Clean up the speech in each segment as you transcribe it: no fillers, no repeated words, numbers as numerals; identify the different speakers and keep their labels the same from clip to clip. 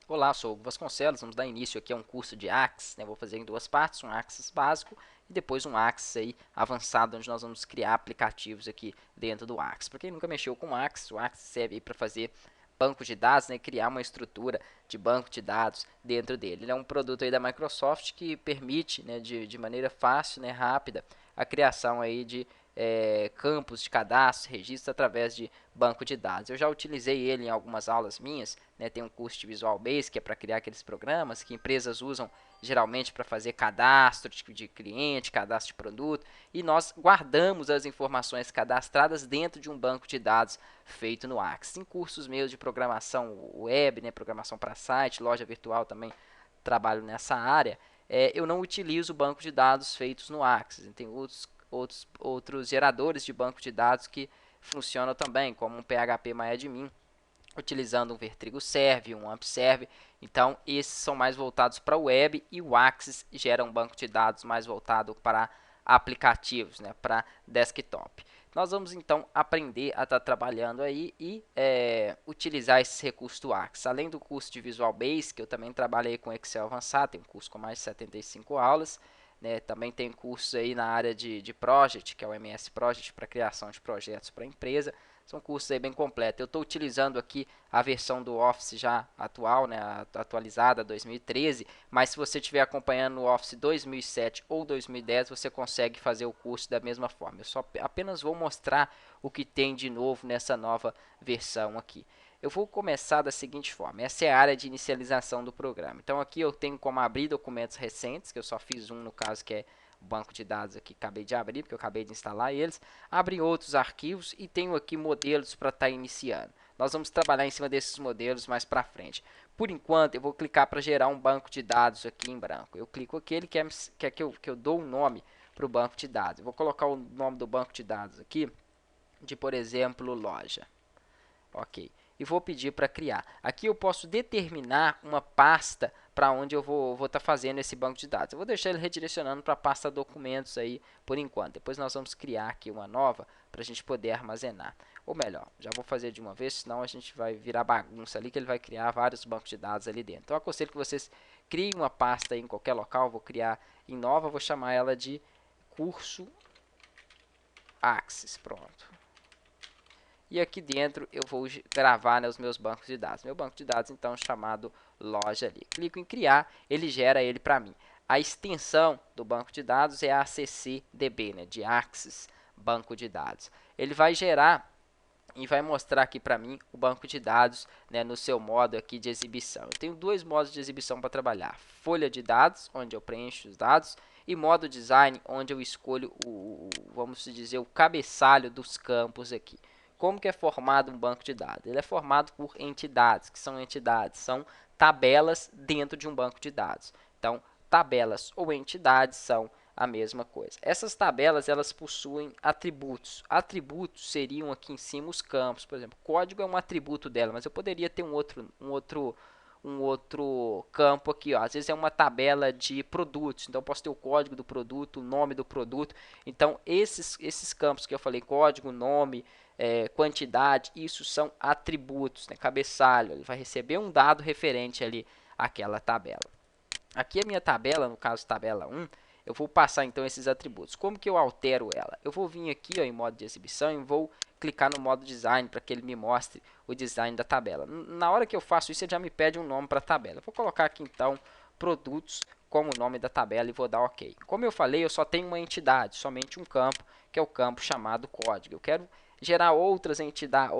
Speaker 1: Olá, sou o Hugo Vasconcelos. Vamos dar início aqui a um curso de Axis, né? Vou fazer em duas partes, um Axis básico e depois um Axis aí avançado, onde nós vamos criar aplicativos aqui dentro do Axis. Para quem nunca mexeu com o Axis serve para fazer banco de dados, né? Criar uma estrutura de banco de dados dentro dele. Ele é um produto aí da Microsoft que permite, né, de maneira fácil, né, rápida, a criação aí de campos de cadastro, registro através de banco de dados. Eu já utilizei ele em algumas aulas minhas, né, tem um curso de Visual Basic que é para criar aqueles programas que empresas usam geralmente para fazer cadastro de cliente, cadastro de produto, e nós guardamos as informações cadastradas dentro de um banco de dados feito no Axis. Em cursos meus de programação web, né, programação para site, loja virtual também trabalho nessa área, eu não utilizo banco de dados feitos no Axis. Tem outros geradores de banco de dados que funcionam também, como um PHP MyAdmin, utilizando um Vertrigo Serve, um AMP Serve. Então, esses são mais voltados para o web e o Axis gera um banco de dados mais voltado para aplicativos, né, para desktop. Nós vamos então aprender a estar trabalhando aí e utilizar esses recursos do Axis. Além do curso de Visual Basic, eu também trabalhei com Excel avançado, tem um curso com mais de 75 aulas. Né, também tem cursos aí na área de Project, que é o MS Project, para criação de projetos para a empresa. São cursos aí bem completos. Eu estou utilizando aqui a versão do Office já atual, né, atualizada 2013, mas se você estiver acompanhando o Office 2007 ou 2010, você consegue fazer o curso da mesma forma. Eu só apenas vou mostrar o que tem de novo nessa nova versão aqui. Eu vou começar da seguinte forma, essa é a área de inicialização do programa. Então aqui eu tenho como abrir documentos recentes, que eu só fiz um no caso que é o banco de dados aqui, acabei de abrir, porque eu acabei de instalar eles. Abre outros arquivos e tenho aqui modelos para estar iniciando. Nós vamos trabalhar em cima desses modelos mais para frente. Por enquanto, eu vou clicar para gerar um banco de dados aqui em branco. Eu clico aqui, ele quer que eu dou um nome para o banco de dados. Eu vou colocar o nome do banco de dados aqui de, por exemplo, loja. Ok. E vou pedir para criar. Aqui eu posso determinar uma pasta para onde eu vou estar fazendo esse banco de dados. Eu vou deixar ele redirecionando para a pasta documentos aí por enquanto. Depois nós vamos criar aqui uma nova para a gente poder armazenar. Ou melhor, já vou fazer de uma vez, senão a gente vai virar bagunça ali, que ele vai criar vários bancos de dados ali dentro. Então eu aconselho que vocês criem uma pasta aí em qualquer local. Vou criar em nova, vou chamar ela de curso Axis. Pronto. E aqui dentro eu vou gravar, né, os meus bancos de dados. Meu banco de dados então chamado loja ali. Clico em criar, ele gera ele para mim. A extensão do banco de dados é a ACCDB, né, de Axis Banco de Dados. Ele vai gerar e vai mostrar aqui para mim o banco de dados, né, no seu modo aqui de exibição. Eu tenho dois modos de exibição para trabalhar: folha de dados, onde eu preencho os dados, e modo design, onde eu escolho vamos dizer, o cabeçalho dos campos aqui. Como que é formado um banco de dados? Ele é formado por entidades, que são entidades, são tabelas dentro de um banco de dados. Então, tabelas ou entidades são a mesma coisa. Essas tabelas elas possuem atributos. Atributos seriam aqui em cima os campos. Por exemplo, código é um atributo dela, mas eu poderia ter um outro campo aqui, ó. Às vezes é uma tabela de produtos, então eu posso ter o código do produto, o nome do produto. Então esses campos que eu falei, código, nome, quantidade, isso são atributos, né? Cabeçalho, ele vai receber um dado referente ali àquela tabela. Aqui a minha tabela, no caso tabela 1, eu vou passar então esses atributos. Como que eu altero ela? Eu vou vir aqui, ó, em modo de exibição e vou clicar no modo design para que ele me mostre o design da tabela. Na hora que eu faço isso, ele já me pede um nome para a tabela. Eu vou colocar aqui então produtos como o nome da tabela e vou dar OK. Como eu falei, eu só tenho uma entidade, somente um campo, que é o campo chamado código. Eu quero gerar outras entidades,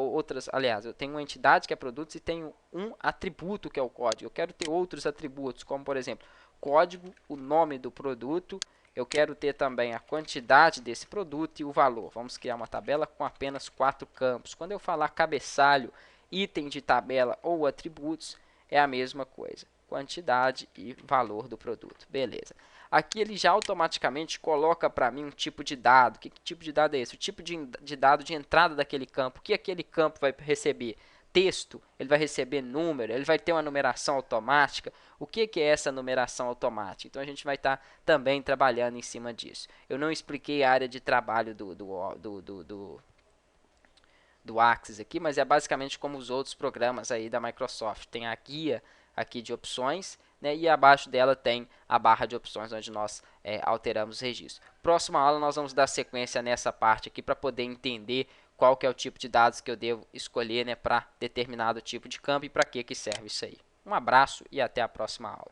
Speaker 1: aliás, eu tenho uma entidade que é produtos e tenho um atributo que é o código. Eu quero ter outros atributos, como por exemplo, código, o nome do produto. Eu quero ter também a quantidade desse produto e o valor. Vamos criar uma tabela com apenas 4 campos. Quando eu falar cabeçalho, item de tabela ou atributos, é a mesma coisa. Quantidade e valor do produto. Beleza. Aqui ele já automaticamente coloca para mim um tipo de dado. Que tipo de dado é esse? O tipo de dado de entrada daquele campo. O que aquele campo vai receber? Texto, ele vai receber número, ele vai ter uma numeração automática. O que é essa numeração automática? Então a gente vai estar também trabalhando em cima disso. Eu não expliquei a área de trabalho do Axis aqui, mas é basicamente como os outros programas aí da Microsoft. Tem a guia aqui de opções, né, e abaixo dela tem a barra de opções onde nós alteramos o registro. Próxima aula nós vamos dar sequência nessa parte aqui para poder entender qual que é o tipo de dados que eu devo escolher, né, para determinado tipo de campo e para que serve isso aí. Um abraço e até a próxima aula.